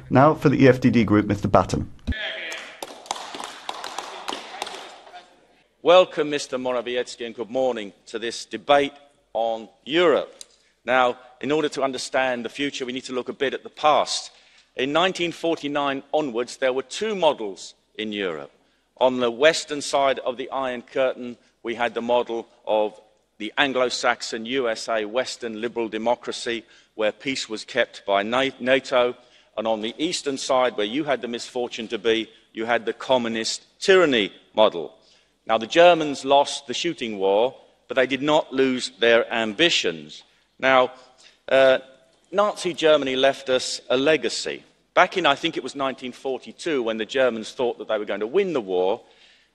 Now for the EFDD group, Mr. Batten. Welcome, Mr. Morawiecki, and good morning to this debate on Europe. Now, in order to understand the future, we need to look a bit at the past. In 1949 onwards, there were two models in Europe. On the western side of the Iron Curtain, we had the model of the Anglo-Saxon USA Western liberal democracy, where peace was kept by NATO. And on the eastern side, where you had the misfortune to be, you had the communist tyranny model. Now, the Germans lost the shooting war, but they did not lose their ambitions. Now, Nazi Germany left us a legacy. Back in, I think it was 1942, when the Germans thought that they were going to win the war,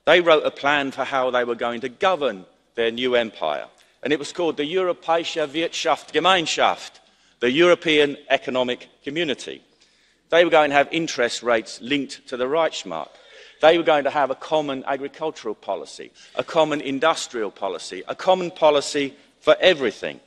they wrote a plan for how they were going to govern their new empire. And it was called the Europäische Wirtschaftsgemeinschaft, the European Economic Community. They were going to have interest rates linked to the Reichsmark. They were going to have a common agricultural policy, a common industrial policy, a common policy for everything.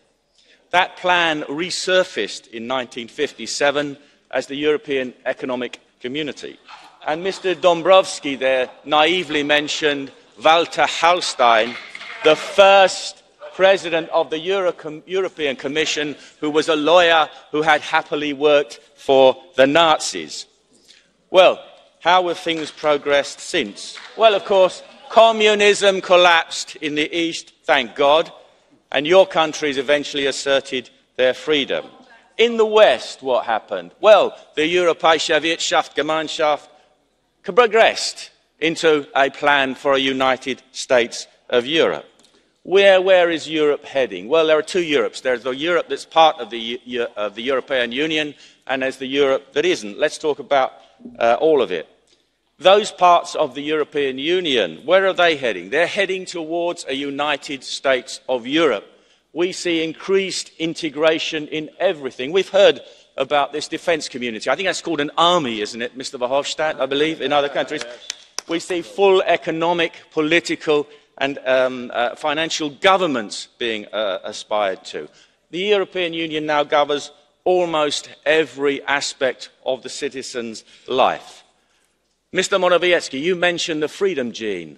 That plan resurfaced in 1957 as the European Economic Community. And Mr. Dombrovski there naively mentioned Walter Hallstein, the first president of the European Commission, who was a lawyer who had happily worked for the Nazis. Well, how have things progressed since? Well, of course, communism collapsed in the East, thank God, and your countries eventually asserted their freedom. In the West, what happened? Well, the Europäische Wirtschaftsgemeinschaft progressed into a plan for a United States of Europe. Where is Europe heading? Well, there are two Europes. There's the Europe that's part of the European Union, and there's the Europe that isn't. Let's talk about all of it. Those parts of the European Union, where are they heading? They're heading towards a United States of Europe. We see increased integration in everything. We've heard about this defence community. I think that's called an army, isn't it, Mr. Verhofstadt, I believe, in other countries. We see full economic, political and financial governments being aspired to. The European Union now governs almost every aspect of the citizen's life. Mr. Morawiecki, you mentioned the freedom gene.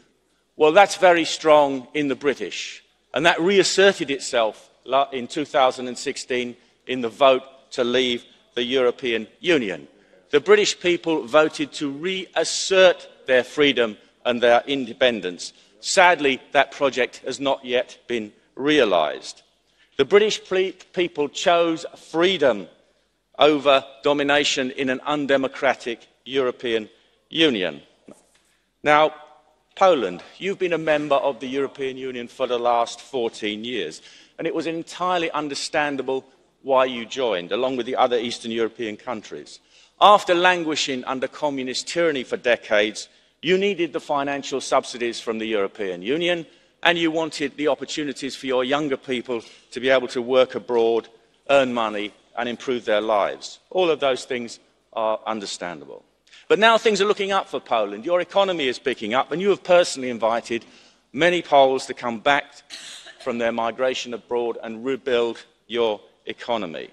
Well, that's very strong in the British, and that reasserted itself in 2016 in the vote to leave the European Union. The British people voted to reassert their freedom and their independence. Sadly, that project has not yet been realised. The British people chose freedom over domination in an undemocratic European Union. Now, Poland, you've been a member of the European Union for the last 14 years, and it was entirely understandable why you joined, along with the other Eastern European countries. After languishing under communist tyranny for decades, you needed the financial subsidies from the European Union, and you wanted the opportunities for your younger people to be able to work abroad, earn money, and improve their lives. All of those things are understandable. But now things are looking up for Poland. Your economy is picking up, and you have personally invited many Poles to come back from their migration abroad and rebuild your economy.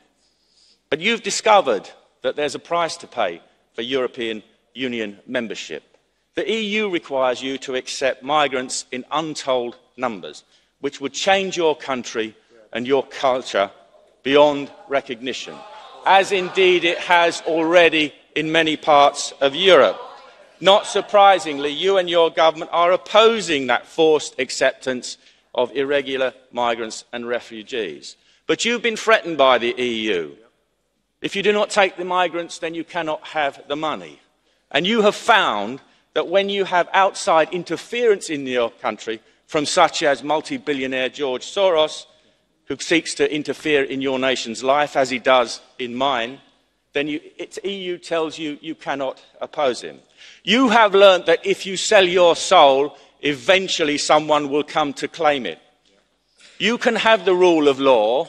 But you've discovered that there's a price to pay for European Union membership. The EU requires you to accept migrants in untold numbers, which would change your country and your culture beyond recognition, as indeed it has already in many parts of Europe. Not surprisingly, you and your government are opposing that forced acceptance of irregular migrants and refugees. But you've been threatened by the EU. If you do not take the migrants, then you cannot have the money. And you have found that when you have outside interference in your country from such as multi-billionaire George Soros, who seeks to interfere in your nation's life, as he does in mine, then the EU tells you you cannot oppose him. You have learnt that if you sell your soul, eventually someone will come to claim it. You can have the rule of law,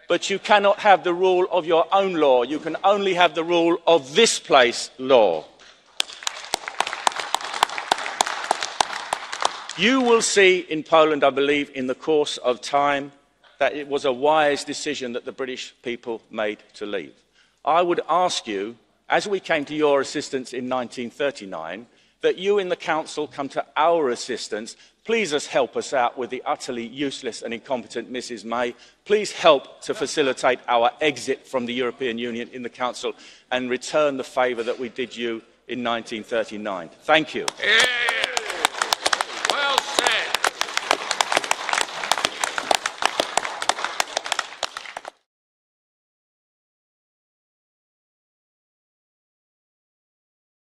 but you cannot have the rule of your own law. You can only have the rule of this place law. You will see in Poland, I believe, in the course of time, that it was a wise decision that the British people made to leave. I would ask you as we came to your assistance in 1939, that you in the Council come to our assistance. Please help us out with the utterly useless and incompetent Mrs May. Please help to facilitate our exit from the European Union in the Council and return the favour that we did you in 1939. Thank you.